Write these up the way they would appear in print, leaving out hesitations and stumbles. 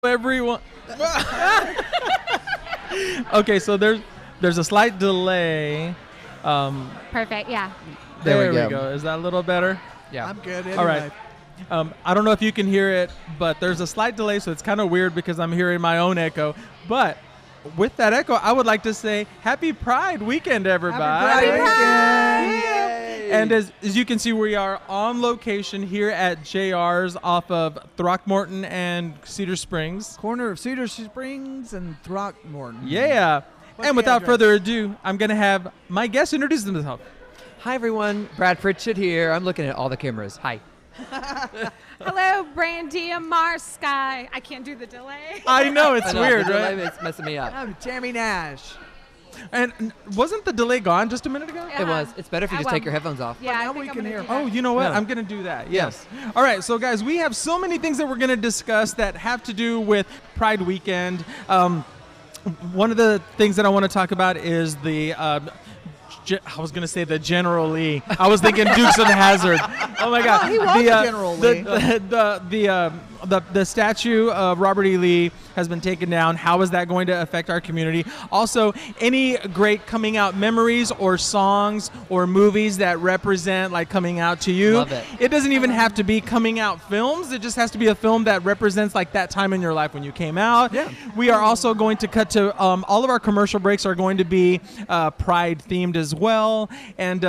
everyone. Okay, so there's a slight delay. Perfect. Yeah. There we go. Is that a little better? Yeah. I'm good. Anyway. All right. I don't know if you can hear it, but there's a slight delay, so it's kind of weird because I'm hearing my own echo. But with that echo, I would like to say Happy Pride Weekend, everybody. Happy Pride Weekend. Yay. And as you can see, we are on location here at JR's off of Throckmorton and Cedar Springs. Corner of Cedar Springs and Throckmorton. Yeah. What's And the without address? further ado, I'm going to have my guest introduce themselves. Hi, everyone. Brad Pritchett here. I'm looking at all the cameras. Hi. Hello, Brandy Amar Sky. I can't do the delay. I know, it's I know, weird, the delay right? is messing me up. I'm Tammy Nash. And wasn't the delay gone just a minute ago? It was. It's better if you I just take will. your headphones off. Yeah, now I think we I'm can gonna hear- do that. Oh, you know what? Yeah. I'm going to do that. Yes. All right. So, guys, we have so many things that we're going to discuss that have to do with Pride Weekend. One of the things that I want to talk about is the I was going to say the General Lee. I was thinking Dukes of Hazzard. Oh my God! Oh, he was General Lee. The statue of Robert E. Lee has been taken down. How is that going to affect our community? Also, any great coming out memories or songs or movies that represent like coming out to you? Love it. It doesn't even have to be coming out films. It just has to be a film that represents like that time in your life when you came out. Yeah. We are also going to cut to all of our commercial breaks are going to be Pride themed as well, and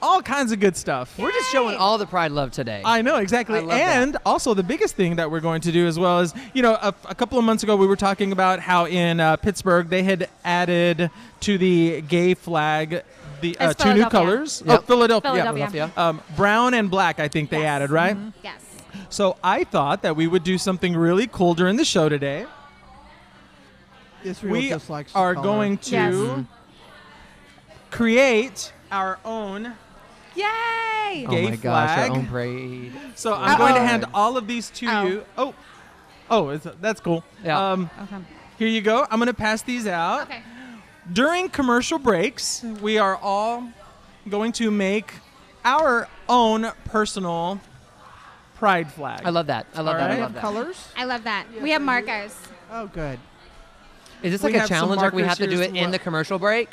all kinds of good stuff. We're just showing all the Pride love today. I know, exactly. I love And also the biggest thing that we're going to do as well is, you know, a couple of months ago we were talking about how in Pittsburgh they had added to the gay flag the It's two new Philadelphia. colors. Yep. Oh, Philadelphia. Philadelphia. Philadelphia. Brown and black, I think they Yes. added, right? Yes. So I thought that we would do something really cool during the show today. Israel We just likes the are color. going to Yes. create our own. Yay! Oh gay my gosh, flag. our own parade. So I'm going to Uh-oh. hand all of these to Oh. you. Oh, that's cool. Yeah. Okay. Here you go. I'm going to pass these out. Okay. During commercial breaks, we are all going to make our own personal pride flag. I love that. I love All that. right. I We love have that. colors. I love that. We have markers. Oh, good. Is this We like a have some challenge? Like we markers have to do here it as in well. the commercial break,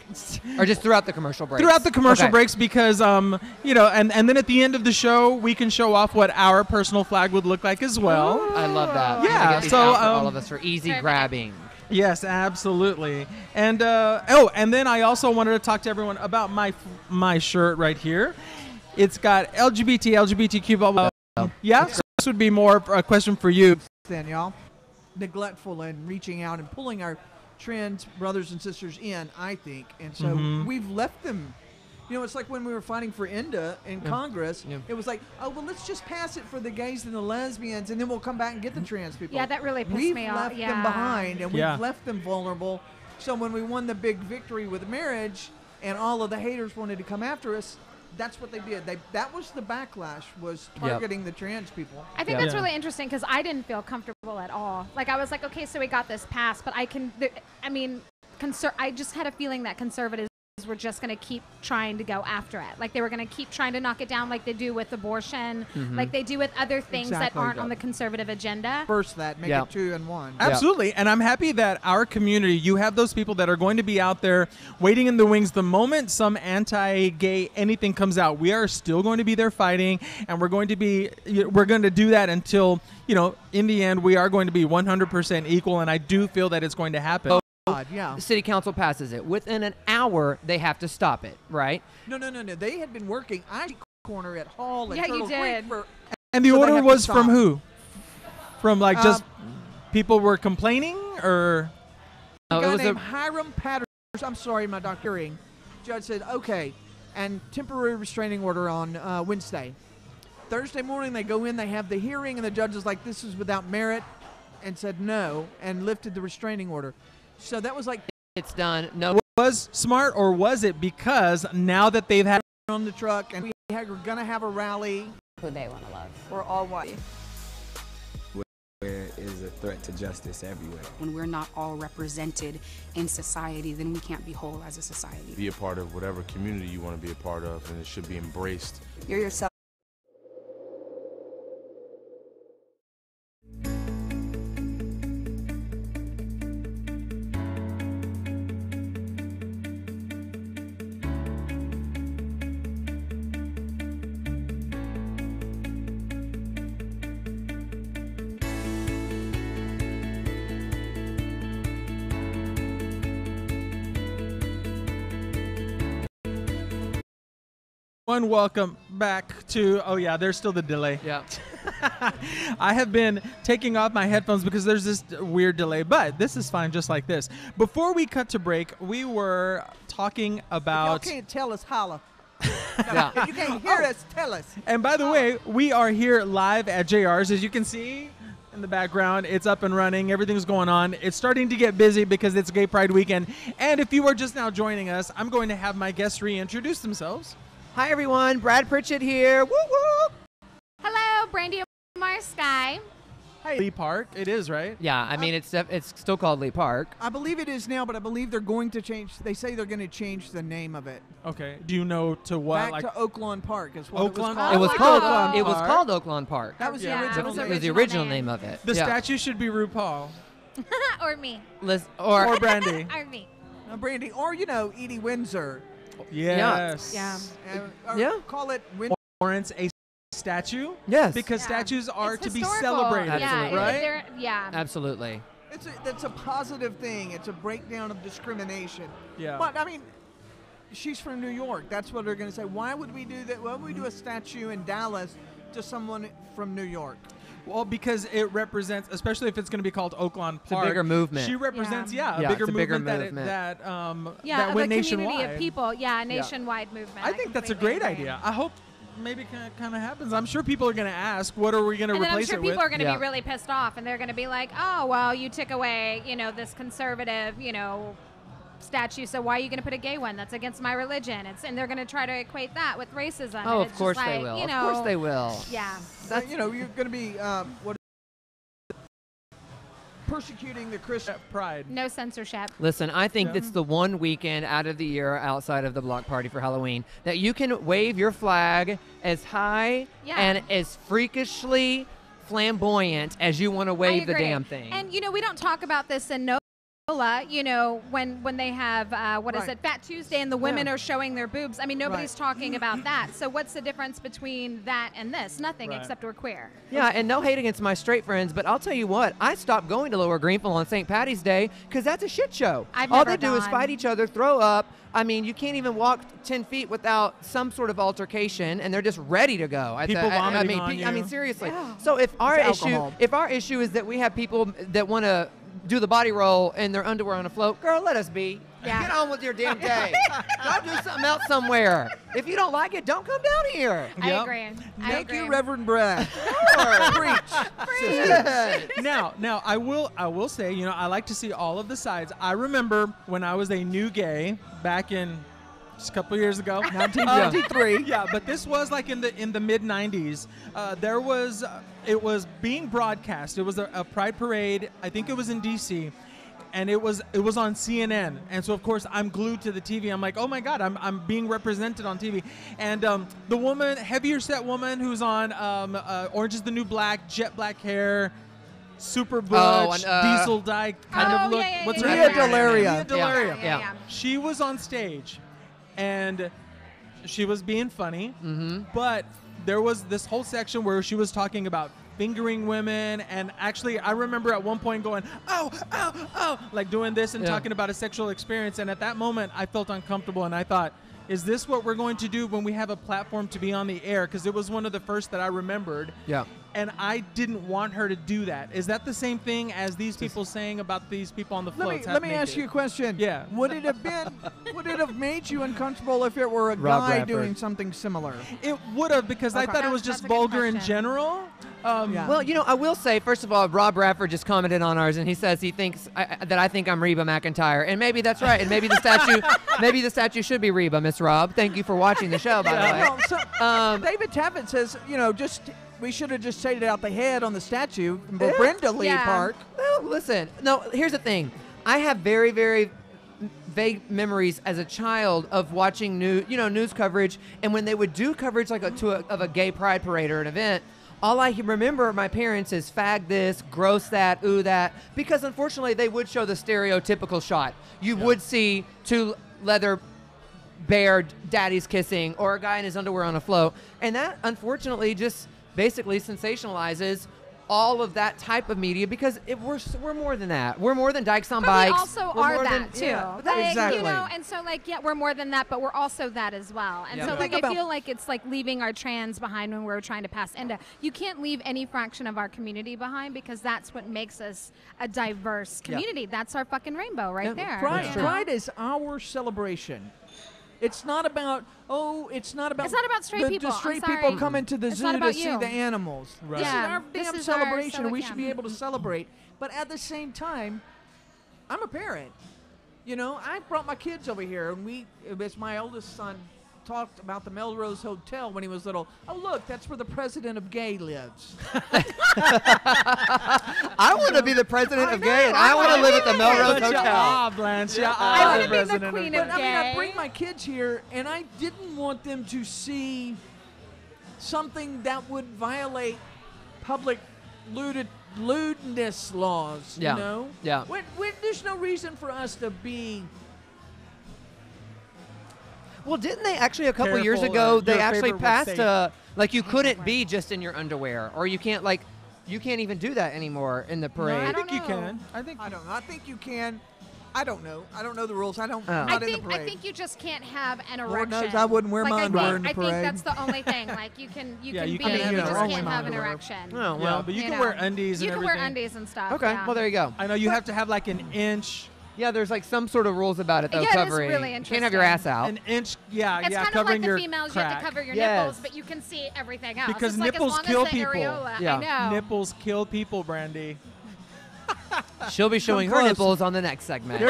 or just throughout the commercial break? Throughout the commercial Okay. breaks because, you know, and then at the end of the show, we can show off what our personal flag would look like as well. I love that. I'm Yeah, gonna get these so, out for all of us for easy Perfect. grabbing. Yes, absolutely. And and then I also wanted to talk to everyone about my shirt right here. It's got LGBTQ blah blah. Yeah, so this would be more of a question for you. Then y'all neglectful and reaching out and pulling our trans brothers and sisters in, I think. And so Mhm. we've left them. You know, it's like when we were fighting for INDA in Congress, Yeah. it was like, oh, well, let's just pass it for the gays and the lesbians, and then we'll come back and get the trans people. Yeah, that really pissed We've me off. left Yeah. them behind, and Yeah. we've left them vulnerable. So when we won the big victory with marriage, and all of the haters wanted to come after us, that's what they did. That was the backlash, was targeting the trans people. I think Yeah. that's really interesting because I didn't feel comfortable at all. Like I was like, okay, so we got this passed, but I mean, I just had a feeling that conservatives were just going to keep trying to go after it. Like they were going to keep trying to knock it down, like they do with abortion, like they do with other things that Exactly. aren't on the conservative agenda. First that, make Yeah. it 2 and 1. Absolutely. And I'm happy that our community, you have those people that are going to be out there waiting in the wings. The moment some anti-gay anything comes out, we are still going to be there fighting, and we're going to do that until, you know, in the end, we are going to be 100% equal, and I do feel that it's going to happen. God, yeah. The city council passes it. Within an hour, they have to stop it, right? No. They had been working corner at Hall and Yeah, you Turtle did. Creek for And the So they order have to was from stop. who? From like just Um, people were complaining, or Oh, a it guy was a named Hiram Patterson. I'm sorry, my doctor hearing. Judge said, okay, and temporary restraining order on Wednesday. Thursday morning, they go in, they have the hearing, and the judge is like, this is without merit, and said no, and lifted the restraining order. So that was like it's done. No, was smart, or was it because now that they've had on the truck, and we're going to have a rally. Who they want to love. We're all white. There is a threat to justice everywhere. When we're not all represented in society, then we can't be whole as a society. Be a part of whatever community you want to be a part of, and it should be embraced. You're yourself. welcome back to. Oh yeah, there's still the delay. Yeah. I have been taking off my headphones because there's this weird delay, but this is fine just like this. Before we cut to break, we were talking Y'all about. can't tell us, holla. Yeah. If you can't hear us, tell us. And by the way, we are here live at JR's. As you can see in the background, it's up and running. Everything's going on. It's starting to get busy because it's Gay Pride weekend. And if you are just now joining us, I'm going to have my guests reintroduce themselves. Hi, everyone. Brad Pritchett here. Woo woo. Hello, Brandy Omar Sky. Lee Park, it is, right? Yeah, I mean, it's still called Lee Park. I believe it is now, but I believe they're going to change. They say they're going to change the name of it. Okay. Do you know to what? Back to Oaklawn Park is what Oaklawn? it was called. It was Park. called Oaklawn Park. That was Yeah. the original It name. was the original name of it. The Yeah. statue should be RuPaul Or me. or Brandy. Or me. Brandy, or, Edie Windsor. Yes. Yeah. Or Yeah. Call it Warrants a statue Yes. because Yeah. statues are It's to be historical. celebrated, Absolutely. right? Yeah. Absolutely. That's a positive thing. It's a breakdown of discrimination. Yeah. But I mean, she's from New York. That's what they're going to say. Why would we do that? Why would we do a statue in Dallas to someone from New York? Well, because it represents, especially if it's going to be called Oaklawn Park. a bigger movement. She represents, Yeah. a Yeah, bigger it's a bigger movement, movement. that Yeah, that of went a nationwide. community of people. Yeah, a nationwide movement. I think that's a completely great agree. idea. I hope maybe kind of happens. I'm sure people are going to ask, what are we going to And then I'm replace sure it people with? are going to Yeah. be really pissed off, and they're going to be like, "Oh, well, you took away, this conservative, statue. So why are you going to put a gay one? That's against my religion." And they're going to try to equate that with racism. Oh, and of it's course just they like, will. Of course they will. Yeah. You're going to be persecuting the Christian. Pride. No censorship. Listen, I think Yeah. it's the one weekend out of the year outside of the block party for Halloween that you can wave your flag as high Yeah. and as freakishly flamboyant as you want to I wave the agree. damn thing. And we don't talk about this in NOLA, when they have what is Right. it, Fat Tuesday, and the women Yeah. are showing their boobs. I mean, nobody's Right. talking about that. So what's the difference between that and this? Nothing, Right. except we're queer. Yeah, and no hate against my straight friends, but I'll tell you what, I stopped going to Lower Greenville on St. Patty's Day because that's a shit show. I've All never they do is gone. fight each other, throw up. I mean, you can't even walk 10 feet without some sort of altercation, and they're just ready to go. People vomiting on I mean, you. seriously. Yeah. So if our It's alcohol. issue is that we have people that want to do the body roll in their underwear on a float, girl, let us be. Yeah. Get on with your damn day. Go do something else somewhere. If you don't like it, don't come down here. I Yep. agree. Thank I you, agree. Reverend Brad. Preach. now I will say, I like to see all of the sides. I remember when I was a new gay back in just a couple years ago, 1953. yeah, but this was like in the mid 90s. It was being broadcast. It was a pride parade. I think it was in DC. And it was on CNN, and so of course I'm glued to the TV. I'm like, oh my God, I'm being represented on TV. And the woman, heavier set woman who's on Orange Is the New Black, jet black hair, super butch, diesel dye kind of look. Yeah, What's yeah, her Leah name? Delaria. Leah Delaria. Yeah. She was on stage, and she was being funny. Mm-hmm. But there was this whole section where she was talking about fingering women, and actually I remember at one point going, oh, like doing this and Yeah. talking about a sexual experience, and at that moment I felt uncomfortable, and I thought, is this what we're going to do when we have a platform to be on the air? Because it was one of the first that I remembered. Yeah. And I didn't want her to do that. Is that the same thing as these people saying about these people on the floats? Let me ask you a question. Yeah. Would it have made you uncomfortable if it were a Rob guy Bradford. doing something similar? It would have, because I Okay. thought it was That's just a good vulgar in question. general. Yeah. Well, I will say, first of all, Rob Bradford just commented on ours, and he says he thinks that I think I'm Reba McEntire, and maybe that's right, and maybe the statue should be Reba, Miss Rob. Thank you for watching the show, by the way. Well, so, David Taffet says, we should have just stated out the head on the statue for Brenda Lee Yeah. Park. Well, listen. No, here's the thing. I have very, very vague memories as a child of watching news coverage, and when they would do coverage like of a gay pride parade or an event, all I remember my parents is fag this, gross that, ooh that, because unfortunately they would show the stereotypical shot. You would see two leather bare daddies kissing or a guy in his underwear on a float, and that unfortunately just basically sensationalizes all of that type of media because we're more than that. We're more than Dykes on But Bikes. we also We're are more that than, too. Yeah, Like, exactly. You know, and so like, yeah, we're more than that, but we're also that as well. And Yeah. so Think like, I about- feel like it's like leaving our trans behind when we're trying to pass into. You can't leave any fraction of our community behind because that's what makes us a diverse community. That's our fucking rainbow right Yeah. there. Pride, you know? Pride is our celebration. It's not about it's not about It's not about straight the people. I'm straight sorry. people coming to the It's zoo not to about see you. the animals. Right. This Yeah, is our this damn is our celebration, and we should be yeah. able to celebrate. But at the same time, I'm a parent. You know, I brought my kids over here, and as my oldest son talked about the Melrose Hotel when he was little. Oh, look, that's where the president of gay lives. I want to be the president of gay, and I want to live at the Melrose But you Hotel. are, Blanche. You I are wanna be the president queen of of But I mean, I gay. bring my kids here, and I didn't want them to see something that would violate public lewdness laws. Yeah. You know? Yeah. There's no reason for us to be. Well, didn't they actually a couple Careful, years ago? They your actually favorite was passed safe. like you couldn't be just in your underwear, or you can't even do that anymore in the No, parade. I I think don't you know. can. I think I don't know. I think you can. I don't know. I don't know the rules. I don't. Oh. I'm I not in the think parade. you just can't have an Lord erection. knows I wouldn't wear like, my I underwear think, in the I think parade. that's the only thing. Like you can Yeah, be, you you, can't, you know, just only can't my have an underwear. erection. Oh, yeah, well. but you You can know. wear undies You and can everything. wear undies and stuff. Okay, yeah. well there you go. I know you have to have like an inch. Yeah, there's like some sort of rules about it though. Yeah, it is covering. really You can't have your ass interesting. out. An inch, yeah, It's yeah, kind of covering like your the females. crack. You have to cover your Yes. nipples, but you can see everything else. Because it's like nipples as long kill as the people. Areola. Yeah. I know. Nipples kill people, Brandy. She'll be showing her close. nipples on the next segment.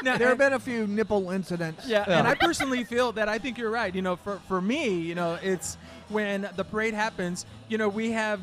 Now, There have been a few nipple incidents. Yeah, and I personally feel that I think you're right. You know, for me, you know, it's when the parade happens. You know, we have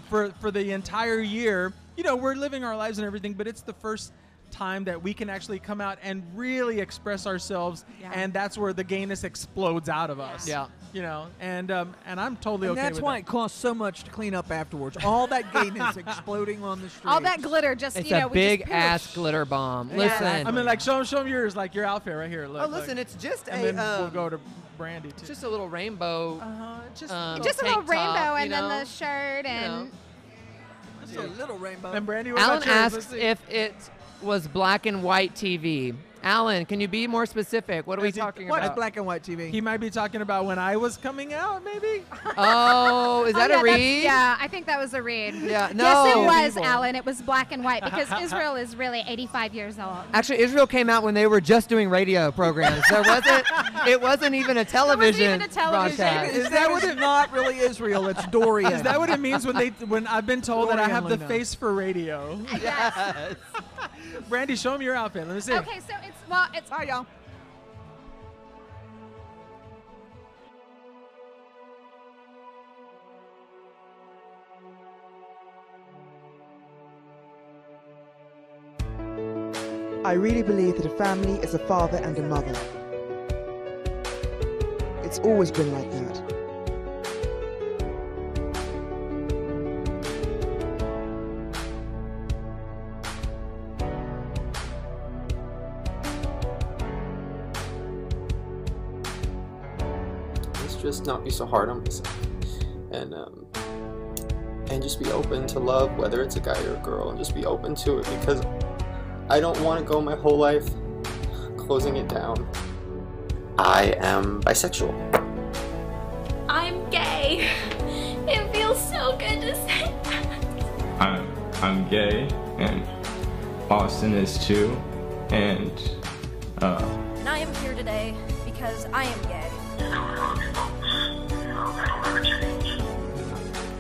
for the entire year. You know, we're living our lives and everything, but it's the first time that we can actually come out and really express ourselves, Yeah. and that's where the gayness explodes out of us. Yeah. You know, and I'm totally And okay that's with why that. it costs so much to clean up afterwards. All that gayness exploding on the street. All that glitter, just It's you know, a we just big poof. ass glitter bomb. Yeah. Listen. I mean, like show them yours, like your outfit right here. Look, oh, listen, look. it's just and a then we'll go to Brandy too. it's just a little rainbow. Just Just a little tank top, rainbow, you and then know? the shirt, and know. Just a little rainbow. and Brandy, what Alan about yours? Let's asks see. if it was black and white TV. Alan, can you be more specific? What are we Is it- talking What is about? black and white TV? He might be talking about when I was coming out, maybe. Oh, is that yeah, a read? Yeah, I think that was a read. Yeah, Yes, no. it was, Evil. Alan. It was black and white because Israel is really 85 years old. Actually, Israel came out when they were just doing radio programs. It wasn't even a television, even a television. broadcast. Is that what it? Not really Israel. It's Dorian. Is that what it means when I've been told that I have the Lena. face for radio? Yes. Brandy, show him your outfit. Let me see. Okay, so it's Hi, y'all. I really believe that a family is a father and a mother. It's always been like that. Let's just not be so hard on myself, and just be open to love, whether it's a guy or a girl, and just be open to it, because I don't want to go my whole life closing it down. I am bisexual. I'm gay. It feels so good to say that. I'm gay, and Austin is too, and And I am here today because I am gay.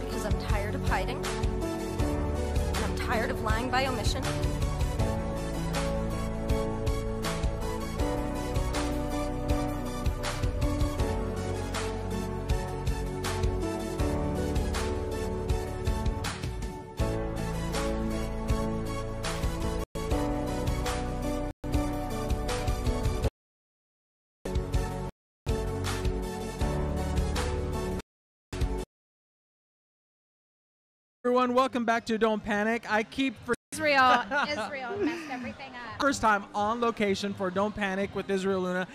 Because I'm tired of hiding. And I'm tired of lying by omission. Everyone, welcome back to Don't Panic. I keep for Israel. Israel messed everything up. first time on location for Don't Panic with Israel Luna.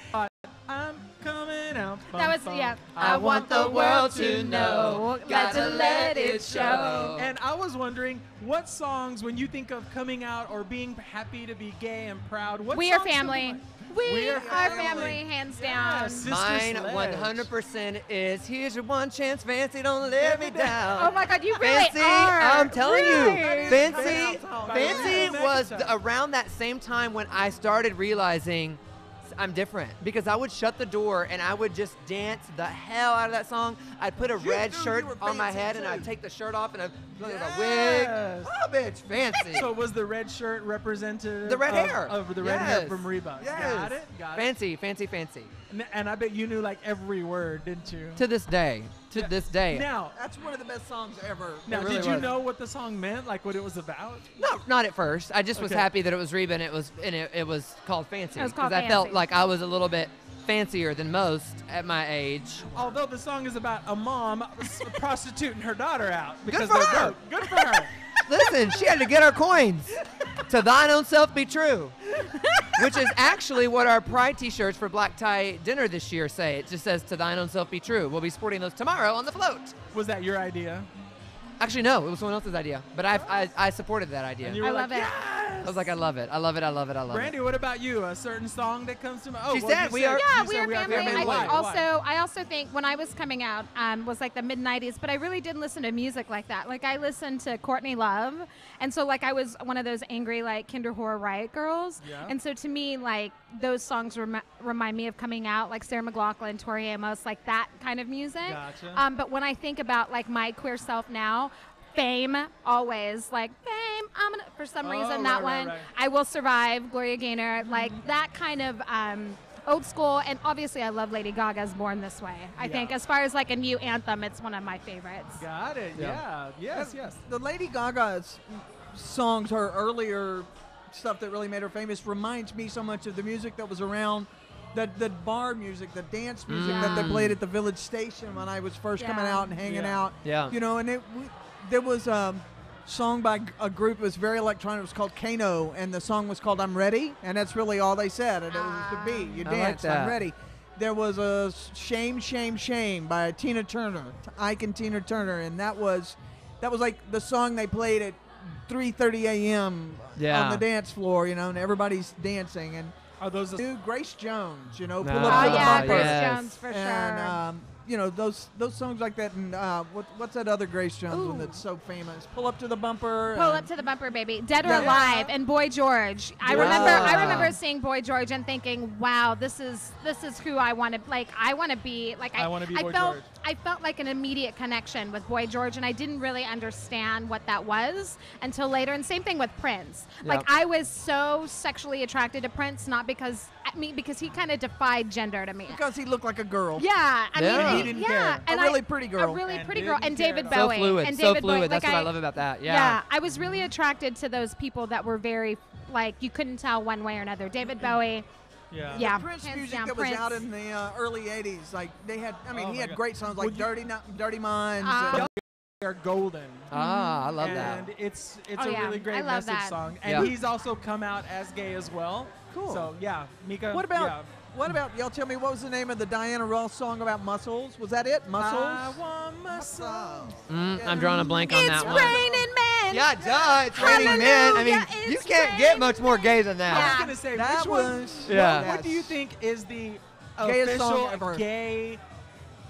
I'm coming out. That was, yeah. I want the world to know, got to let it show. And I was wondering, what songs, when you think of coming out or being happy to be gay and proud, what We Are songs come to Family. mind? We Are Are Family, hands down. Sister Mine Sledge. 100% is Here's Your One Chance, Fancy, Don't Let Me Down. Oh my God, you really Fancy, are. I'm telling Really? you, Fancy, By Fancy Rebecca was Tucker. around that same time when I started realizing I'm different, because I would shut the door and I would just dance the hell out of that song. I'd put a red shirt on my head and I'd take the shirt off and I'd put a wig. Yes. Oh, bitch, fancy. So was the red shirt representative The red of, hair. of the red hair Yes. from Reba? Yes. Got it. Got it. Fancy, fancy, fancy. And I bet you knew like every word, didn't you? To this day. To this day. Now, That's one of the best songs ever. now, really did you was. know what the song meant? Like what it was about? No, not at first. I just was Okay. happy that it was Reba and it was called Fancy. It was called I felt Fancy. like I was a little bit fancier than most at my age. Although the song is about a mom prostituting her daughter out because for they're her. broke. Good for her. Listen, she had to get her coins. To thine own self be true. Which is actually what our Pride t-shirts for Black Tie Dinner this year say. It just says, to thine own self be true. We'll be sporting those tomorrow on the float. Was that your idea? Actually, no, it was someone else's idea. But I supported that idea. And you were I like, love it. I was like, I love it. I love it. I love it. I love Brandy, it. what about you? A certain song that comes to mind? Oh, She well, said you We Are- Yeah, you We said Are Family. I Why? Why? I also think when I was coming out was like the mid '90s, but I really didn't listen to music like that. Like I listened to Courtney Love, and so like I was one of those angry like Kinder Horror Riot girls. Yeah. And so to me, like those songs remind me of coming out, like Sarah McLachlan, Tori Amos, like that kind of music. Gotcha. But when I think about like my queer self now. Fame, always like Fame. I'm gonna for some reason that right, one. right. I Will Survive, Gloria Gaynor, like that kind of old school. And obviously, I love Lady Gaga's Born This Way. I think as far as like a new anthem, it's one of my favorites. Got it. Yeah. Yes. Yes. The Lady Gaga's songs, her earlier stuff that really made her famous, reminds me so much of the music that was around. The bar music, the dance music that they played at the Village Station when I was first coming Yeah. out and hanging Yeah. out. Yeah. You know, and there was a song by a group that was very electronic. It was called Kano, and the song was called I'm Ready, and that's really all they said. And it was the beat. You I like danced, that. I'm ready. There was a Shame, Shame, Shame by Tina Turner, Ike and Tina Turner, and that was like the song they played at 3:30 a.m. Yeah. on the dance floor, you know, and everybody's dancing. And Are those? New Grace Jones, you know, No. pull Oh up to the yeah, bumper. Grace Yes. Jones for And sure. you know those songs like that. And what's that other Grace Jones one Ooh. that's so famous? Pull up to the bumper. Pull and- up to the bumper, baby. Dead or Yeah. Alive and Boy George. I remember seeing Boy George and thinking, wow, this is who I want to like. I want to be like. I wanna be Boy felt George. I felt like an immediate connection with Boy George, and I didn't really understand what that was until later. And same thing with Prince. Like Yep. I was so sexually attracted to Prince, not because because he kind of defied gender to me. because he looked like a girl. Yeah, I Yeah. mean, He didn't yeah, care. and A really pretty girl. a really And pretty girl, didn't and care David at all. Bowie, So fluid. and So David fluid. Bowie. That's like what I love about that. Yeah. Yeah, I was really attracted to those people that were very like you couldn't tell one way or another. David Bowie, Yeah. yeah, Prince hands music down, that was Prince. out in the early '80s, like they had. I mean, Oh he my had God. great songs like Would you- Dirty Minds. Ah. They're golden. Ah, I love that. And it's Oh, a yeah. really great I love message that. song. And Yeah. he's also come out as gay as well. Cool. So yeah, Mika. What about yeah. what about y'all? Tell me what was the name of the Diana Ross song about muscles? Was that it? Muscles. I want muscles. I'm drawing a blank on It's that one. raining men. Yeah, duh. It's raining men. I mean, Hallelujah, you it's can't get raining much more gay than that. I was Yeah. gonna say That which one? was Yeah. What do you think is the Gayest song official ever. gay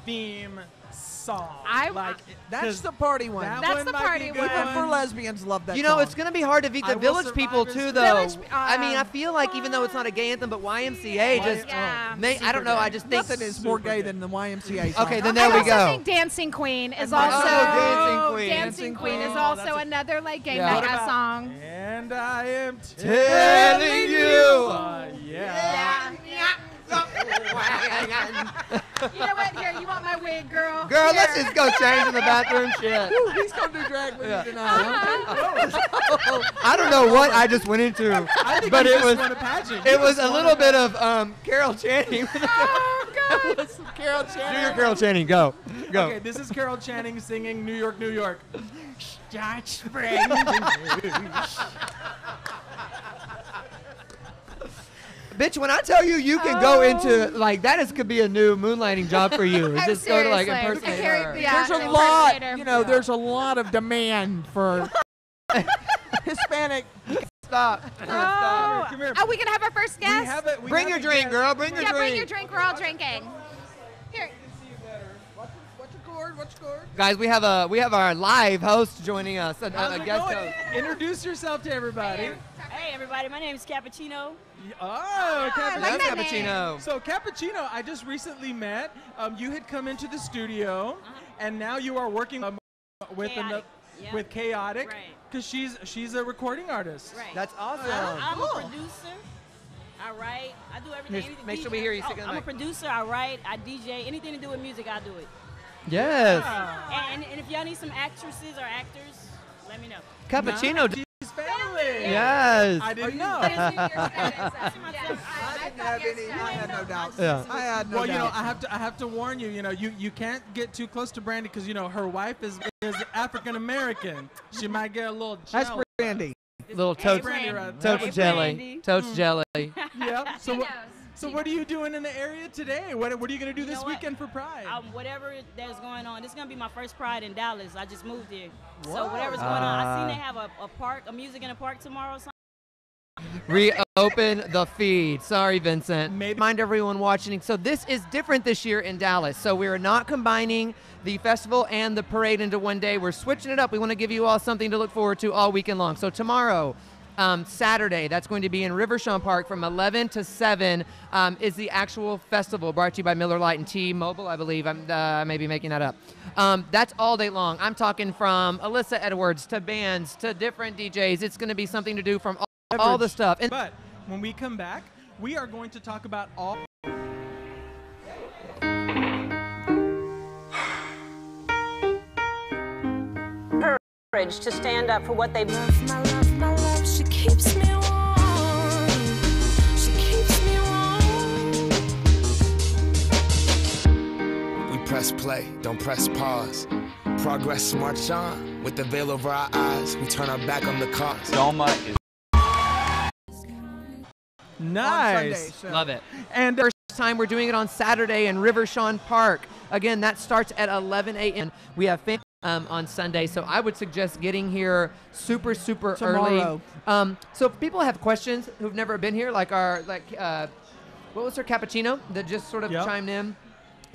theme song? I- That's 'cause the party one. that That's one the might be party good. one. Even for lesbians, love that. You know, song. it's going to be hard to beat I the Will Village Survive People, is too, good. though. Village, I mean, I feel like even though it's not a gay anthem, but YMCA just, Yeah. I don't know, I just think. Nothing is more Super gay gay. than the YMCA song. Okay, then I there we also go. think Dancing Queen is Oh, also Dancing Queen. Dancing Queen is Oh, also that's a- another like gay Yeah. What mega about- song. And I am Telling you. Yeah. You know what? Here, you want my wig, girl? Girl, let's Here. just go change in the bathroom shit. He's gonna do drag with Yeah. you tonight. I don't know what I just went into, I think but you it just was won a pageant. it You was just a won little bit of Carol Channing. Oh God! Carol Do Channing. your Carol Channing. Go. Okay, this is Carol Channing singing New York, New York. Start spreading the news. Bitch, when I tell you you can go into, like, could be a new moonlighting job for you. Oh, Just go to, like, seriously. impersonate her. Yeah, There's a lot, impersonator. there's a lot of demand for Hispanic. Stop. Oh, Come here. are we gonna have our first We guest? have it. We Bring have your a drink, guest. girl. Bring your Yeah, drink. bring your drink. We're all drinking. Here. What's your cord? What's your cord? Guys, we have our live host joining us, a How's it guest going? host. Introduce yourself to everybody. Hey everybody, my name is Cappuccino. Oh, I Cappuccino. like that Cappuccino. So Cappuccino, I just recently met. You had come into the studio, and now you are working with Chaotic. Yep. with Chaotic, Right. because she's a recording artist. Right. That's awesome. I'm a producer. I write. I do everything. Here's- anything make sure DJ. we hear you. Stick in the I'm a mic. producer. I write. I DJ. Anything to do with music, I do it. Yes. And if y'all need some actresses or actors, let me know. Cappuccino. She's family. Yes. I didn't know. I didn't have any. I had no doubts. Yeah. I had no Well, doubts. I have to warn you. You can't get too close to Brandy because her wife is African American. She might get a little That's jealous. Brandy. Little Hey, totes, Brandy. totes Hey, jelly. Brandy. Totes jelly. Yep. So what are you doing in the area today? What are you gonna do You this know what? weekend for Pride? Whatever that's going on, this is gonna be my first Pride in Dallas. I just moved here, so Whoa. whatever's going on, I seen they have a park, a music in a park tomorrow. So Reopen the feed. Sorry, Vincent. Maybe- Remind everyone watching. So this is different this year in Dallas. So we're not combining the festival and the parade into one day. We're switching it up. We want to give you all something to look forward to all weekend long. So tomorrow, Saturday, that's going to be in Rivershawn Park from 11 to 7 is the actual festival brought to you by Miller Lite and T-Mobile, I believe. I may be making that up. That's all day long. I'm talking from Alyssa Edwards to bands to different DJs. It's going to be something to do from all the stuff. And But when we come back, we are going to talk about all. Courage to stand up for what they My love, she keeps me warm. She keeps me warm. We press play, don't press pause. Progress march on. With the veil over our eyes, we turn our back on the cause. Doma is Nice. Sunday, so- love it. And First time we're doing it on Saturday in Rivershawn Park. Again, that starts at 11 a.m. We have on Sunday, so I would suggest getting here super Tomorrow. early. So if people have questions who've never been here, like what was her Cappuccino that just sort of Yep. chimed in?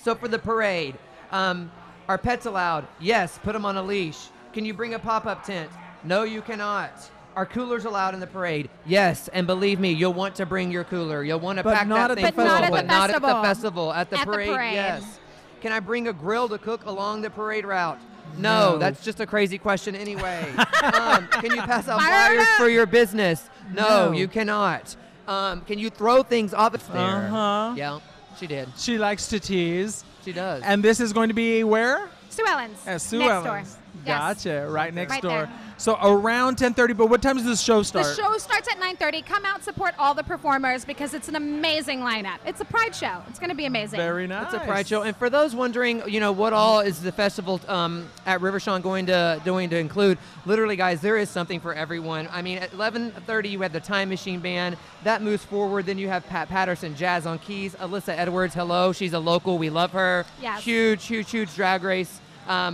So for the parade, are pets allowed? Yes, put them on a leash. Can you bring a pop-up tent? No, you cannot. Are coolers allowed in the parade? Yes, and believe me, you'll want to bring your cooler. You'll want to But pack not that at thing the full, festival. but not at the festival. festival. At the At the parade, parade. yes. Can I bring a grill to cook along the parade route? No, that's just a crazy question anyway. Can you pass out flyers for your business? No, No. you cannot. Can you throw things off the stair? Uh-huh. Yeah, she did. She likes to tease. She does. And this is going to be where? Sue Ellen's. At Sue next Ellen's. door. Yes. Gotcha. Right next Right door. there. So around 10:30. But what time does the show start? The show starts at 9:30. Come out, support all the performers because it's an amazing lineup. It's a Pride show. It's going to be amazing. Very nice. It's a Pride show. And for those wondering, what all is the festival at Rivershawn going to include? Literally, guys, there is something for everyone. I mean, at 11:30, you have the Time Machine Band. That moves forward. Then you have Pat Patterson, jazz on keys. Alyssa Edwards, hello. She's a local. We love her. Yes. Huge Drag Race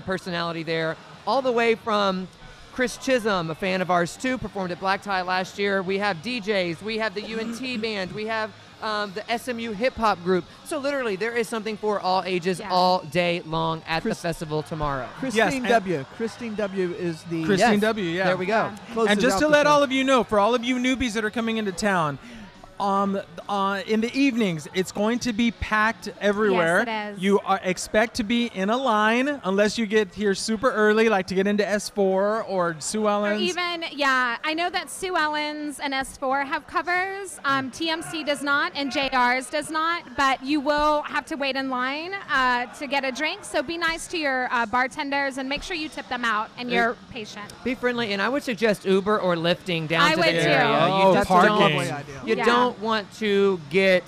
personality there. All the way from Chris Chisholm, a fan of ours too, performed at Black Tie last year. We have DJs. We have the UNT band. We have the SMU hip hop group. So literally, there is something for all ages all day long at the festival tomorrow. Christine W. Christine W. is the Christine W. Yeah. There we go. Closes And just out to the let show. all of you know, for all of you newbies that are coming into town, in the evenings, it's going to be packed everywhere. Yes, it is. You expect to be in a line unless you get here super early, like to get into S4 or Sue Or Ellen's. even, I know that Sue Ellen's and S4 have covers. TMC does not, and JR's does not, but you will have to wait in line to get a drink. So be nice to your bartenders and make sure you tip them out and you're patient. Be friendly, and I would suggest Uber or lifting down I to would the too. area. Oh, You just parking. don't, Lovely idea. you Yeah. don't want to get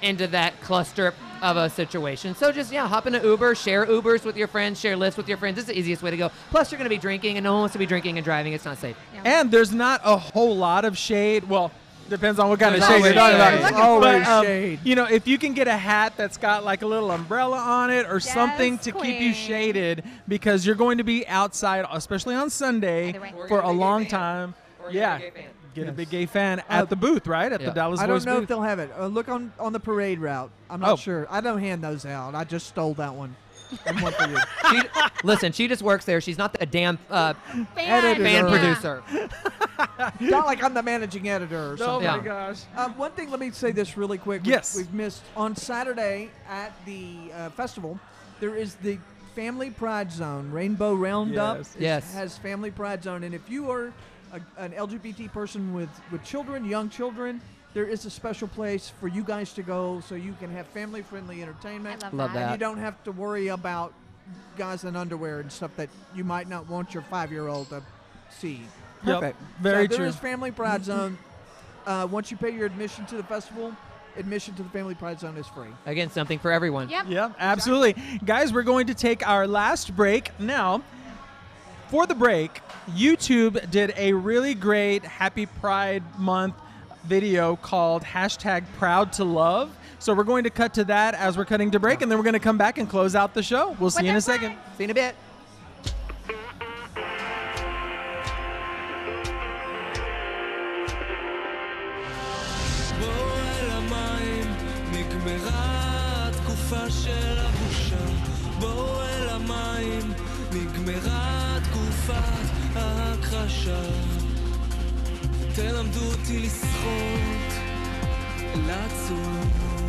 into that cluster of a situation. So just, hop in an Uber, share Ubers with your friends, share Lyfts with your friends. This is the easiest way to go. Plus, you're going to be drinking, and no one wants to be drinking and driving. It's not safe. And there's not a whole lot of shade. Well, Depends on what kind of There's shade you're talking always about. shade. Always But, shade. you know, if you can get a hat that's got like a little umbrella on it or something to keep you queen. shaded, because you're going to be outside, especially on Sunday, By the way. for a Or long get a gay fan. time. Or Yeah. get a gay fan. Get a big gay fan at the booth, right? At the Yeah. Dallas I Voice don't know if booth. they'll have it. Look on the parade route. I'm not Oh. sure. I don't hand those out. I just stole that one. And one for you. Listen, she just works there. She's not a damn Editor. fan producer. Not like I'm the managing editor or Oh something. my Yeah. gosh. One thing, let me say this really quick. Yes. We've missed on Saturday at the festival. There is the Family Pride Zone, Rainbow Roundup. Yes. Yes. Has Family Pride Zone, and if you are an LGBT person with children, young children, there is a special place for you guys to go so you can have family-friendly entertainment. I Love that. that. You don't have to worry about guys in underwear and stuff that you might not want your 5-year-old to see. Perfect. Yep. Very So there true. is Family Pride Zone. Once you pay your admission to the festival, admission to the Family Pride Zone is free. Again, something for everyone. Yep. Yeah, absolutely. Guys, we're going to take our last break now. For the break, YouTube did a really great Happy Pride Month video called #ProudToLove. So we're going to cut to that as we're cutting to break, and then we're going to come back and close out the show. We'll see you in a second. See you in a bit. בוא אל המים, נגמרה התקופה של הבושה. בוא אל המים, נגמרה תקופת ההכחשה. תלמדו אותי לשחות, לצוף.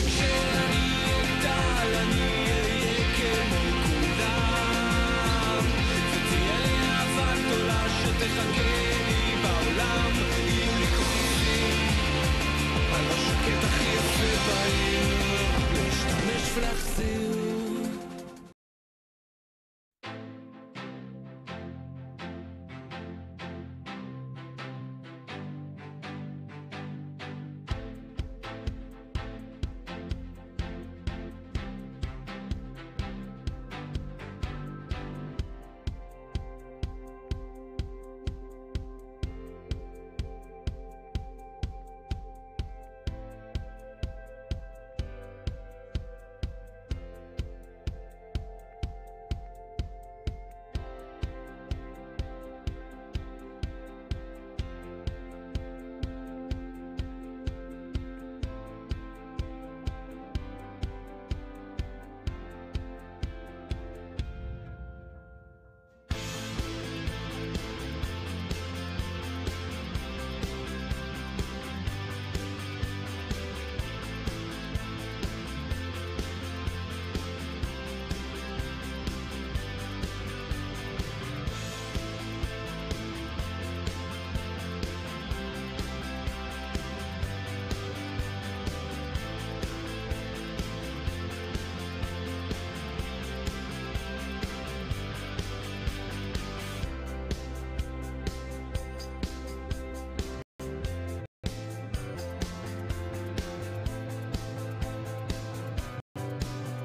כשאני אגדל, אני אהיה כמו כולם. ותהיה לי אהבה גדולה שתחכה לי בעולם. יהיו לי כוכבים על השקט הכי יפה בעיר, להשתמש ולהחזיר.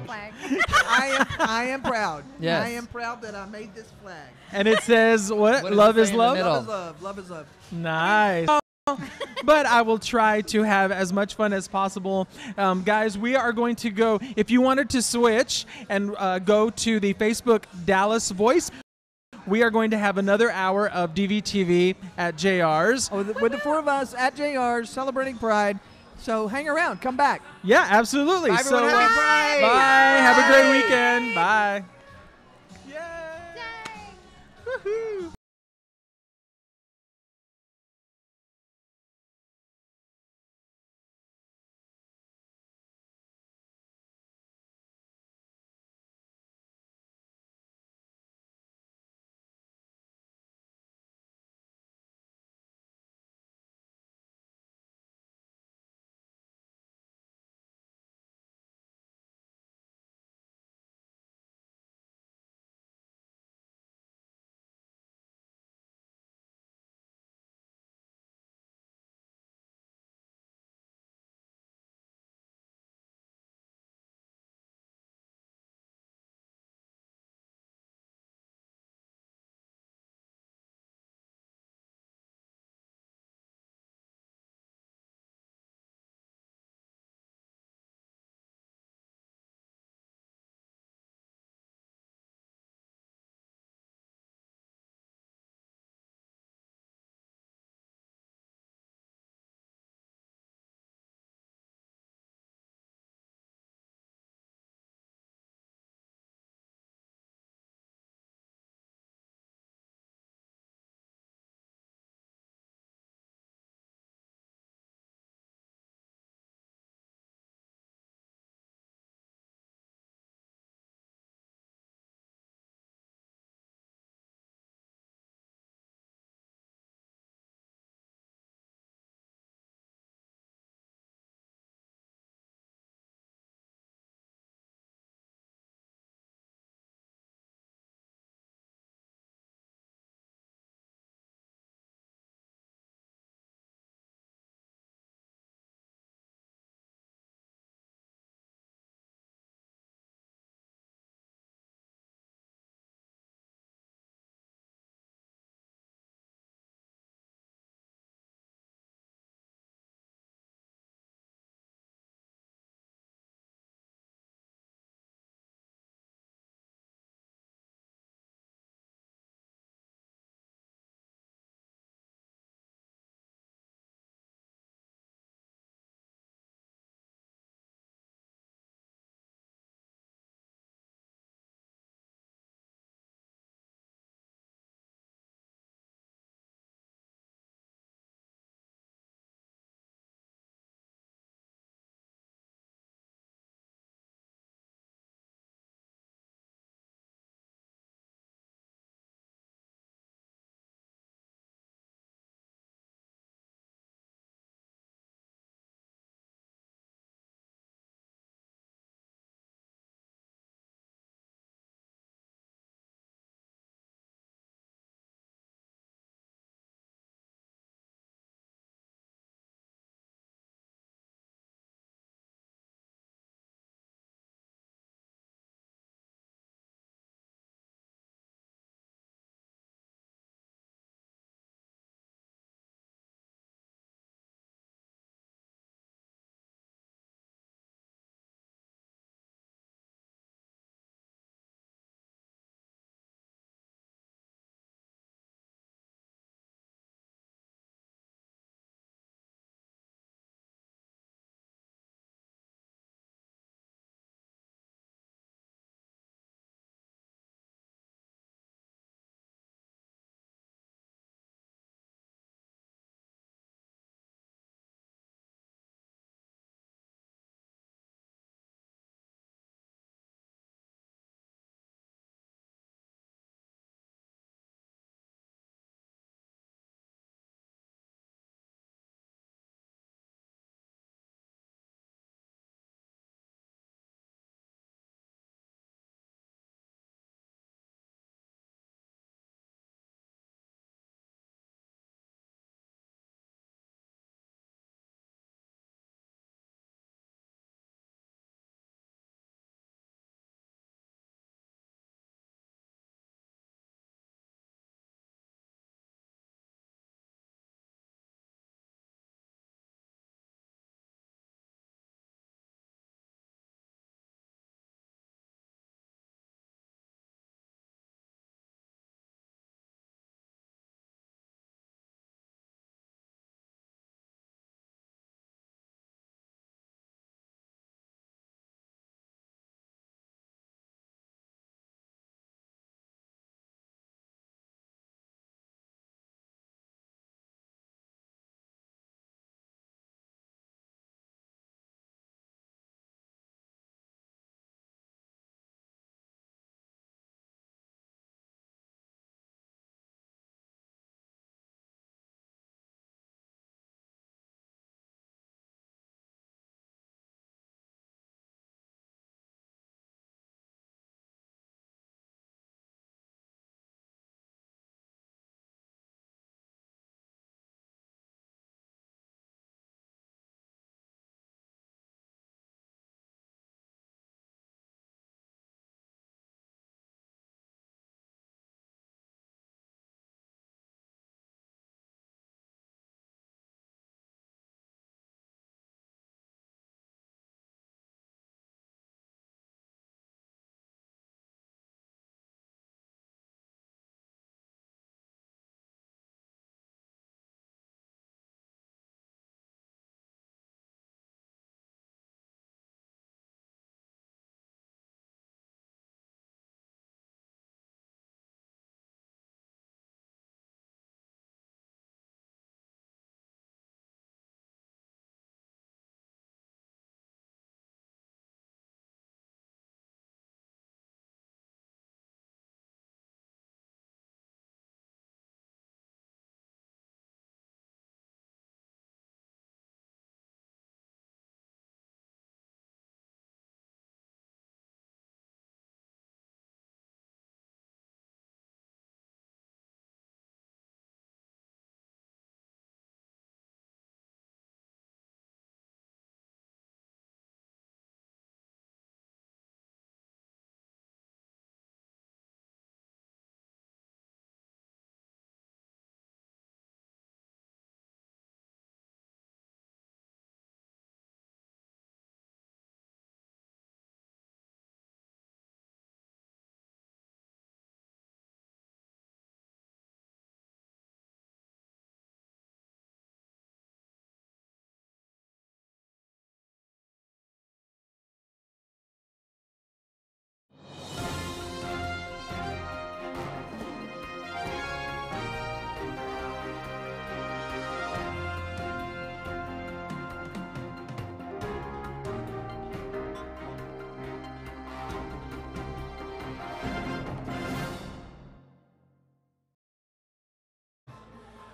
Flag. I am proud. Yes. I am proud that I made this flag. And it says, what? What does Love it is say in the love? middle? Love is love. Love is love. Nice. But I will try to have as much fun as possible. Guys, we are going to go. If you wanted to switch and go to the Facebook Dallas Voice, we are going to have another hour of DVTV at JR's. Oh, with the four of us at JR's celebrating Pride. So hang around. Come back. Yeah, absolutely. Bye, everyone. So, Happy Pride. Bye. Have a great Bye. weekend. Bye.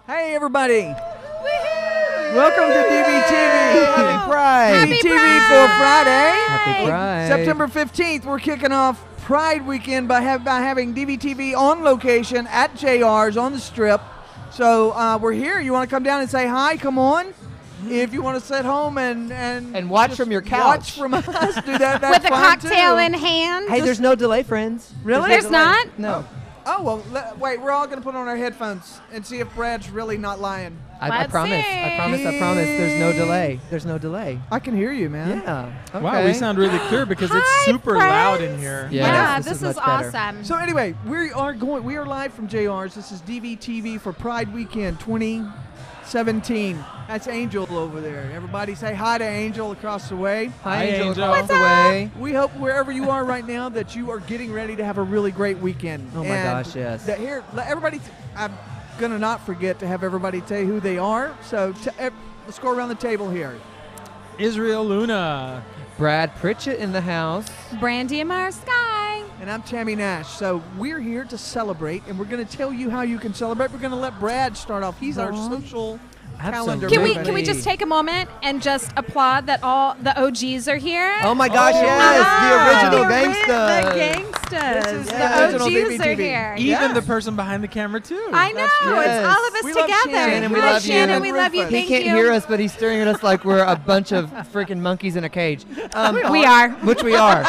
Hey, everybody. Welcome to DVTV. Happy Pride. DVTV for Friday. Happy Pride. September 15th, we're kicking off Pride Weekend by having DVTV on location at JR's on the Strip. So we're here. You want to come down and say hi? Come on. If you want to sit home and watch from your couch. Watch from us. Do that. That's With a fine cocktail too. in hand. Hey, there's no delay, friends. Really? There's not? No. Oh, well, wait. We're all going to put on our headphones and see if Brad's really not lying. I Let's promise. see. I promise. There's no delay. There's no delay. I can hear you, man. Yeah. Okay. Wow, we sound really clear because it's Hi, super friends. loud in here. Yeah, this this is is much better. awesome. So anyway, we are live from JR's. This is DVTV for Pride Weekend 2017. That's Angel over there. Everybody say hi to Angel across the way. Hi, Angel. Angel. Across the way. We hope wherever you are right now that you are getting ready to have a really great weekend. Oh my And gosh, yes. That here, let everybody. I'm gonna not forget to have everybody tell you who they are. So let's go around the table here. Israel Luna. Brad Pritchett in the house. Brandy Amar Sky. And I'm Tammy Nash. So we're here to celebrate, and we're going to tell you how you can celebrate. We're going to let Brad start off. He's our social calendar. Absolutely. Can we just take a moment and just applaud that all the OGs are here? Oh my gosh, yes, the original gangsters. The gangsters. This is The the original OGs are DVTV. here. Even the person behind the camera, too. I know. Yes. It's all of us We love together. Shannon. We Hi, love you. Shannon. We love you. He He Thank can't you. hear us, but he's staring at us like we're a bunch of freaking monkeys in a cage. We are. Which we are.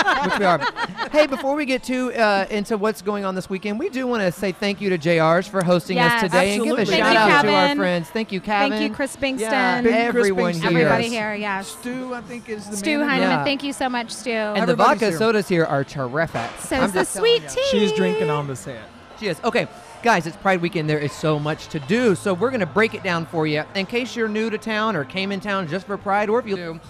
Hey, before we get into what's going on this weekend, we do want to say thank you to JR's for hosting us Yes. today and give a Absolutely. shout Thank you, out to our Kevin. friends. Thank you, Kevin. Thank you, Chris Bingston. Yeah, Big Chris everyone Bingston. here. Everybody here, yes. Stu, I think, is the Stu man. Heineman, Yeah. thank you so much, Stu. And the Everybody's vodka here. sodas here are terrific. So I'm is the just telling sweet ya. tea. She's drinking on the set. She is. Okay, guys, it's Pride Weekend. There is so much to do. So we're going to break it down for you. In case you're new to town or came in town just for Pride, or if you do,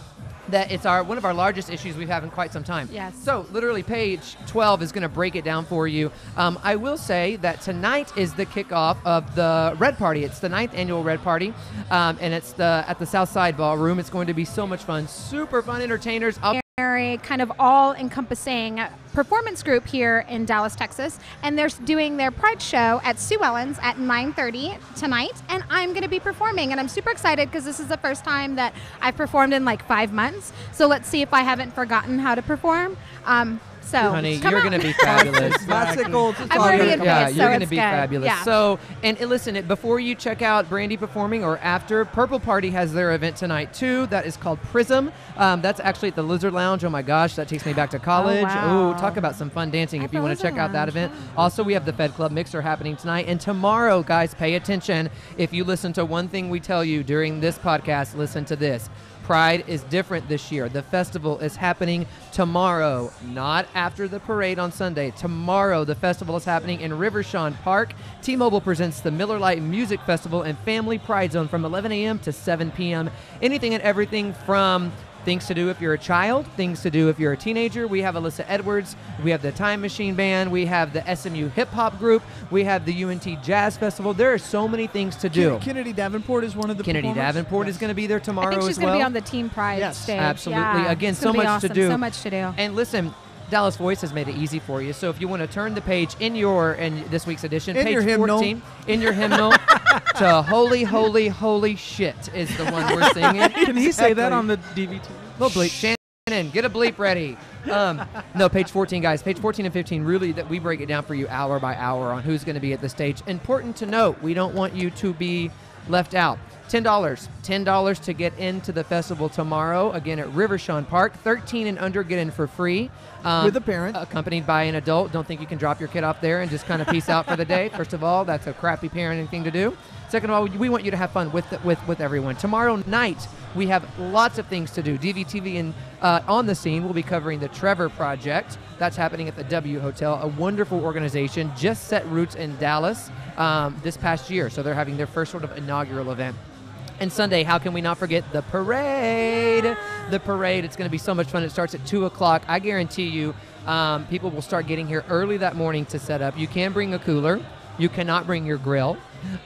that it's one of our largest issues we've had in quite some time. Yes. So literally page 12 is going to break it down for you. I will say that tonight is the kickoff of the Red Party. It's the 9th annual Red Party, and it's at the Southside Ballroom. It's going to be so much fun. Super fun entertainers. Kind of all-encompassing performance group here in Dallas, Texas, and they're doing their Pride show at Sue Ellen's at 9:30 tonight, and I'm going to be performing, and I'm super excited because this is the first time that I've performed in like 5 months. So let's see if I haven't forgotten how to perform. So Honey, come you're out. going to be fabulous. Bicycle. I'm already in Yeah, it, you're so going to it's be good. fabulous. Yeah. So, and listen, before you check out Brandy performing or after, Purple Party has their event tonight too. That is called Prism. That's actually at the Lizard Lounge. Oh my gosh, that takes me back to college. wow. Ooh, talk about some fun dancing if At you the want to check Lizard out that Lounge, event. Also, we have the Fed Club Mixer happening tonight. And tomorrow, guys, pay attention. If you listen to one thing we tell you during this podcast, listen to this. Pride is different this year. The festival is happening tomorrow, not after the parade on Sunday. Tomorrow, the festival is happening in Rivershawn Park. T-Mobile presents the Miller Lite Music Festival and Family Pride Zone from 11 a.m. to 7 p.m. Anything and everything from things to do if you're a child, things to do if you're a teenager. We have Alyssa Edwards. We have the Time Machine Band. We have the SMU Hip Hop Group. We have the UNT Jazz Festival. There are so many things to do. Kennedy Davenport is one of the Kennedy performers. Davenport is going to be there tomorrow I think she's as well. going to be on the Team Pride Yes, stage. Absolutely. Yeah. Again, It's so gonna be much to awesome. do. So much to do. And listen, Dallas Voice has made it easy for you. So if you want to turn the page in this week's edition, In page your hymnal. 14, in your hymnal, to Holy, Holy, Holy Shit is the one we're singing. Can he say that on the DVT? No bleep. Shannon, get a bleep ready. No, page 14, guys. Page 14 and 15, really, that we break it down for you hour by hour on who's going to be at the stage. Important to note, we don't want you to be left out. $10 to get into the festival tomorrow, again at Rivershawn Park. 13 and under get in for free. With a parent. Accompanied by an adult. Don't think you can drop your kid off there and just kind of peace out for the day. First of all, that's a crappy parenting thing to do. Second of all, we want you to have fun with everyone. Tomorrow night, we have lots of things to do. DVTV and on the scene, we'll be covering the Trevor Project. That's happening at the W Hotel, a wonderful organization, just set roots in Dallas this past year. So they're having their first sort of inaugural event. And Sunday, how can we not forget the parade? The parade, it's going to be so much fun. It starts at 2 o'clock. I guarantee you people will start getting here early that morning to set up. You can bring a cooler. You cannot bring your grill.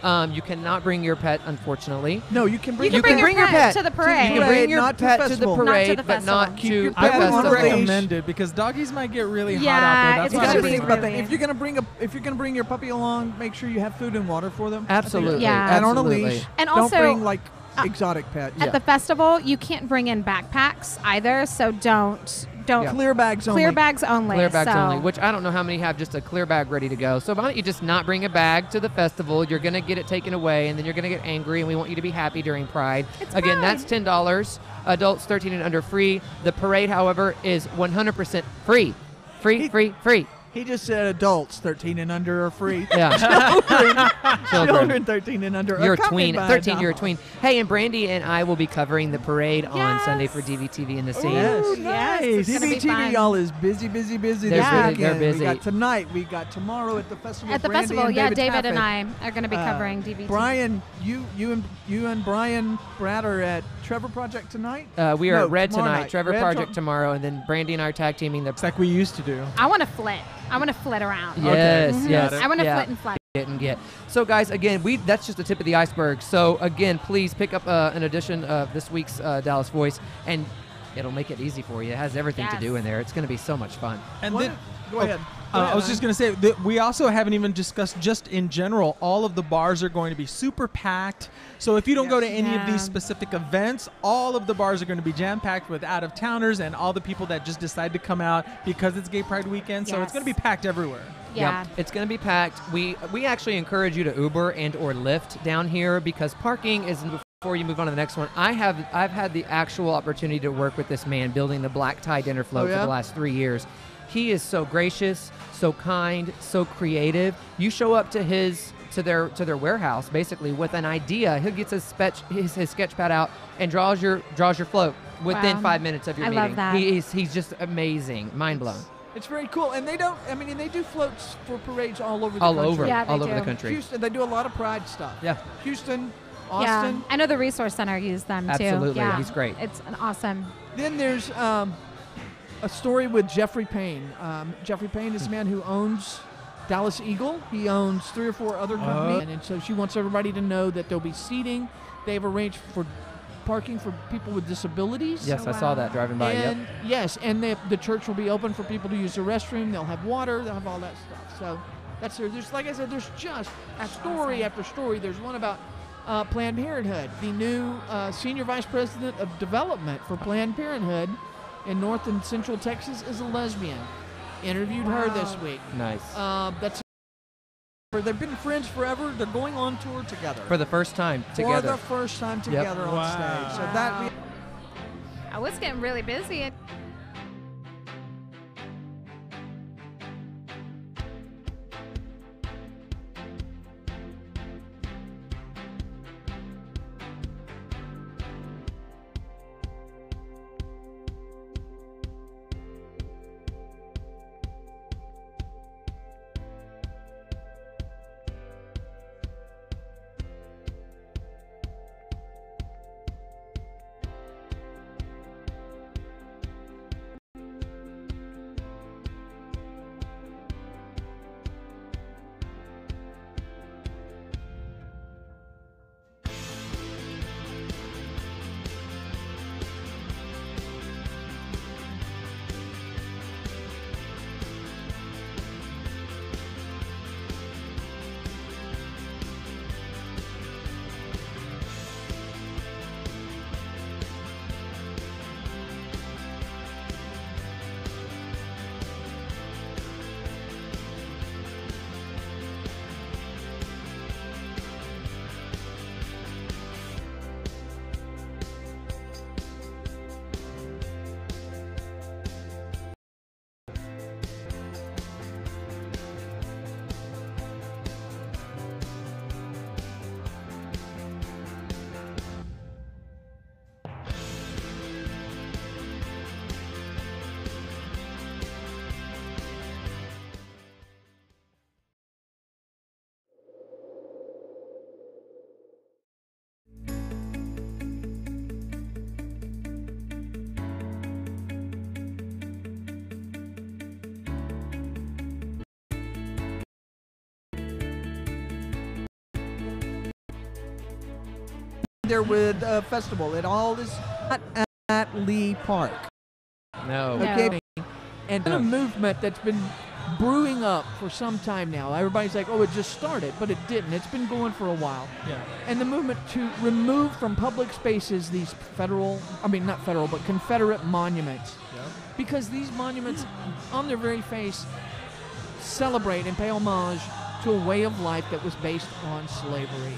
You cannot bring your pet, unfortunately. No, you can bring You can bring your pet to the parade. You can bring your not to the pet to the festival. Not to parade, the but not festival. to your the pet I would on want a to leash. recommend it because doggies might get really hot Yeah, out there. it's That's gotta what Because be think about that. really- If you're gonna bring your puppy along, make sure you have food and water for them. Absolutely. Yeah. And on a absolutely. leash. And don't also, bring like exotic pets. At the festival, you can't bring in backpacks either, so don't Clear bags only. Clear bags only. Clear bags so. only, which I don't know how many have just a clear bag ready to go. So why don't you just not bring a bag to the festival? You're going to get it taken away, and then you're going to get angry, and we want you to be happy during Pride. It's Again, Pride. that's $10. Adults 13 and under free. The parade, however, is 100% free. Free. He just said adults 13 and under are free. Yeah. Children 13 and under. You're a accompanied tween. by 13, dog. you're a tween. Hey, and Brandy and I will be covering the parade on Yes. Sunday for DVTV in the scene. Yes. Yes, it's gonna be DVTV, fun. y'all is busy They're this busy, weekend. they're busy. We got tonight. We got tomorrow at the festival. At the Brandy festival, and yeah, David David and Taffet. I are going to be covering DVT. Brian, you and Brian Brad are at Trevor Project tonight. We are No, at Red tomorrow tonight, night. Trevor Red Project tomorrow, and then Brandy and I are tag teaming the. It's like we used to do. I want to flit. I want to flit around. Yes, Mhm. yes. I want to yeah. flit and fly. Get. So, guys, again, that's just the tip of the iceberg. So, again, please pick up an edition of this week's Dallas Voice, and it'll make it easy for you. It has everything to Yes. do in there. It's going to be so much fun. And What- then, Go ahead. I was just going to say that we also haven't even discussed just in general, all of the bars are going to be super packed. So if you don't go to any of Yeah. these specific events, all of the bars are going to be jam-packed with out-of-towners and all the people that just decide to come out because it's Gay Pride weekend. So it's Yes. going to be packed everywhere. Yeah. Yep, it's going to be packed. We actually encourage you to Uber and or Lyft down here because parking is. Before you move on to the next one, I've had the actual opportunity to work with this man building the black tie dinner float Oh, yeah? for the last 3 years. He is so gracious, so kind, so creative. You show up to their warehouse basically with an idea. He gets his sketch pad out and draws your float within Wow. 5 minutes of your I meeting. love that. He's just amazing, mind blown. It's very cool, and they do floats for parades all over the All country. over, Yeah, they all over the do. country. Houston, they do a lot of Pride stuff. Yeah. Houston, Yeah. Austin. I know the Resource Center used them too. Absolutely. Yeah. He's great. It's an awesome. Then there's a story with Jeffrey Payne. Jeffrey Payne is the man who owns Dallas Eagle. He owns 3 or 4 other companies, and so she wants everybody to know that there'll be seating. They've arranged for parking for people with disabilities. Yes, I saw that driving by. And Yep. yes, and the church will be open for people to use the restroom. They'll have water. They'll have all that stuff. So that's there's like I said, there's just story awesome. after story. There's one about Planned Parenthood. The new senior vice president of development for Planned Parenthood in North and Central Texas is a lesbian. Interviewed her this week. Nice. That's they've been friends forever. They're going on tour together. For the first time together. For the first time together on stage. So that. I was getting really busy. there with a festival. It all is not at Lee Park. No. Okay. And a movement that's been brewing up for some time now. Everybody's like, oh, it just started, but it didn't. It's been going for a while. Yeah. And the movement to remove from public spaces these not federal, but Confederate monuments. Yeah. Because these monuments, on their very face, celebrate and pay homage to a way of life that was based on slavery.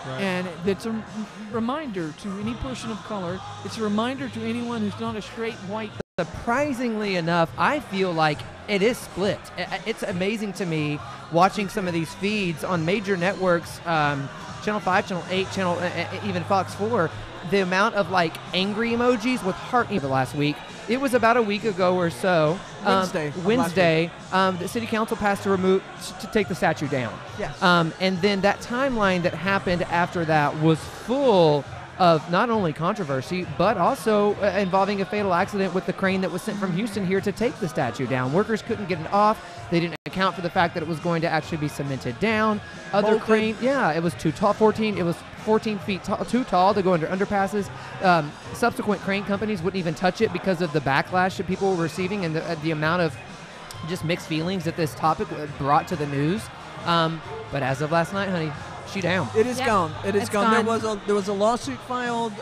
Right. And it's a reminder to any person of color. It's a reminder to anyone who's not a straight white. Surprisingly enough, I feel like it is split. It's amazing to me watching some of these feeds on major networks, Channel 5, Channel 8, even Fox 4, the amount of like angry emojis with heart the last week. It was about a week ago or so. Wednesday. The city council passed to take the statue down. Yes. And then that timeline that happened after that was full of not only controversy, but also involving a fatal accident with the crane that was sent from Houston here to take the statue down. Workers couldn't get it off. They didn't account for the fact that it was going to actually be cemented down. Other crane, it was too tall, 14 feet too tall to go under underpasses. Subsequent crane companies wouldn't even touch it because of the backlash that people were receiving and the amount of just mixed feelings that this topic brought to the news. But as of last night, honey, she down. It is gone. It is It's gone. gone. There was a lawsuit filed,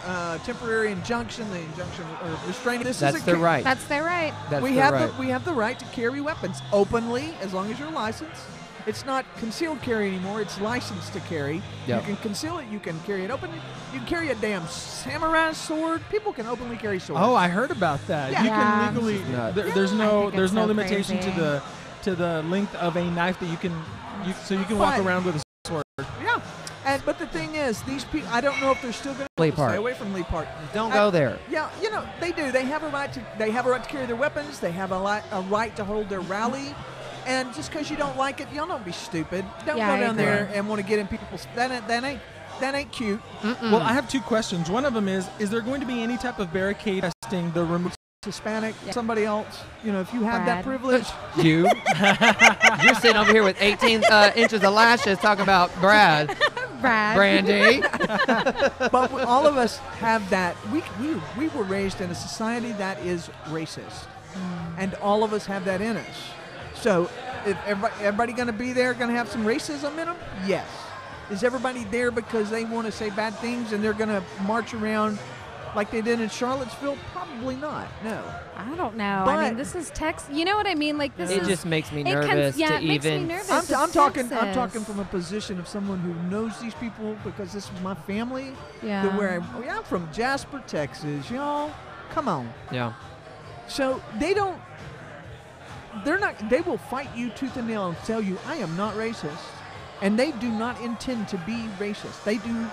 temporary injunction. The injunction or restraining. That's their right. That's their right. We have the right to carry weapons openly as long as you're licensed. It's not concealed carry anymore. It's licensed to carry. Yep. You can conceal it. You can carry it openly. You can carry a damn samurai sword. People can openly carry swords. Oh, I heard about that. Yeah. You can legally. There's no so limitation crazy. to the length of a knife that you can walk But- around with a sword. Yeah. But the thing is, these people, I don't know if they're still going Lee to Park. stay away from Lee Park. Don't go there. Yeah, they do. They have a right to carry their weapons. They have a right to hold their rally. And just because you don't like it, y'all don't be stupid. Don't Yeah, I go down agree. there and want to get in people's. That ain't cute. Well, I have two questions. One of them is there going to be any type of barricade testing the removal? Hispanic, somebody else. If you have that Brad. privilege. You. You're sitting over here with 18 inches of lashes talking about Brad. Brandy. But all of us have that. We were raised in a society that is racist, and all of us have that in us. So, is everybody going to be there? Going to have some racism in them? Yes. Is everybody there because they want to say bad things and they're going to march around like they did in Charlottesville? Probably not. No. I don't know. But- I mean, this is Texas. You know what I mean? Like this It is. just makes me it nervous to it makes me even. nervous. I'm It's talking Texas. from a position of someone who knows these people because this is my family. Yeah. I'm from Jasper, Texas, y'all. Come on. Yeah. So they will fight you tooth and nail and tell you, I am not racist. And they do not intend to be racist. They do.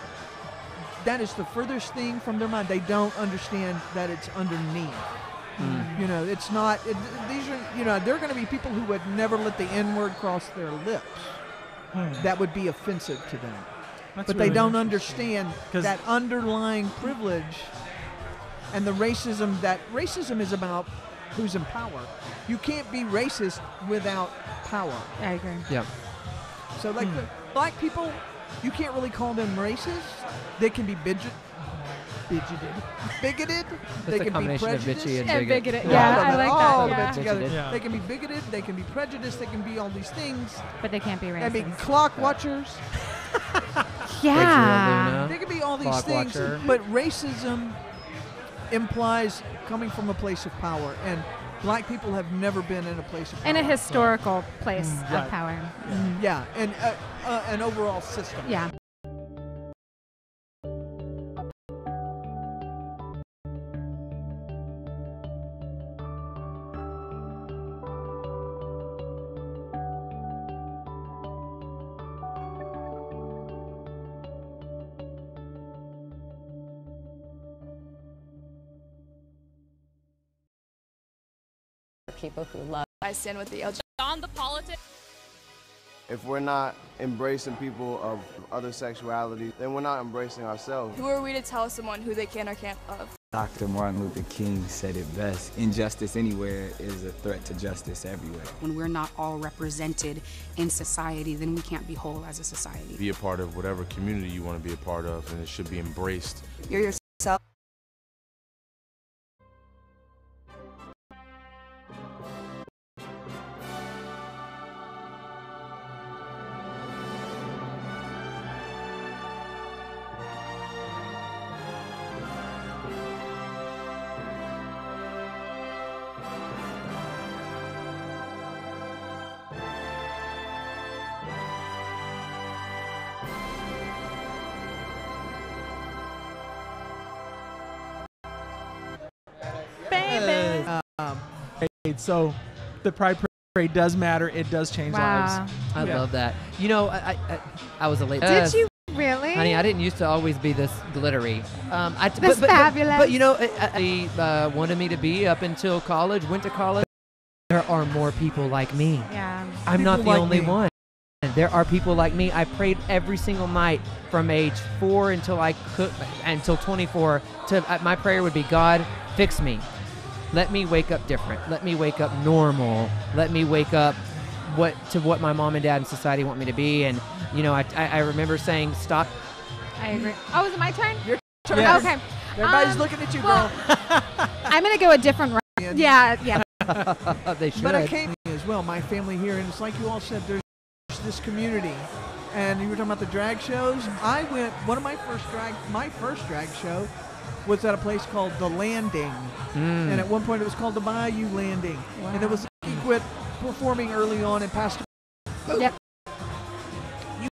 That is the furthest thing from their mind. They don't understand that it's underneath. It's not. These are. They're going to be people who would never let the N-word cross their lips. That would be offensive to them. That's But really they don't interesting. understand 'Cause- that underlying privilege and the racism. That racism is about who's in power. You can't be racist without power. I agree. Yeah. So, like the black people, you can't really call them racist. They can be bigoted. They a can be combination of prejudiced. bitchy and And bigot. bigoted. All Yeah, of I it, like all that. of Yeah. it together. Bigoted. They can be bigoted. They can be prejudiced. They can be all these things. But they can't be They can be racist. clock watchers. Yeah. They can be all these Clock things. watcher. But racism implies coming from a place of power, and black people have never been in a place of power. In a historical place Right. of power. Yeah, and an overall system. Yeah. People who love. I stand with the LGBT. On the politics. If we're not embracing people of other sexuality, then we're not embracing ourselves. Who are we to tell someone who they can or can't love? Dr. Martin Luther King said it best. Injustice anywhere is a threat to justice everywhere. When we're not all represented in society, then we can't be whole as a society. Be a part of whatever community you want to be a part of, and it should be embraced. You're yourself. So the Pride Parade does matter. It does change lives. I love that. You know, I was a late. Did you really? Honey, I didn't used to always be this glittery. This fabulous. But you know, he wanted me to be up until college. Went to college. There are more people like me. Yeah. I'm not the like only me. one. There are people like me. I prayed every single night from age 4 until 24. My prayer would be, God, fix me. Let me wake up different. Let me wake up normal. Let me wake up what my mom and dad and society want me to be. And you know, I remember saying, stop. I agree. Oh, is it my turn? Your turn. Yes. Okay. Everybody's looking at you, girl. I'm gonna go a different route. Yeah. They should. But I came as well, my family here, and it's like you all said, there's this community. And you were talking about the drag shows. I went, my first drag show was at a place called The Landing. And at one point it was called the Bayou Landing. Wow. And it was, he quit performing early on and passed. Yep.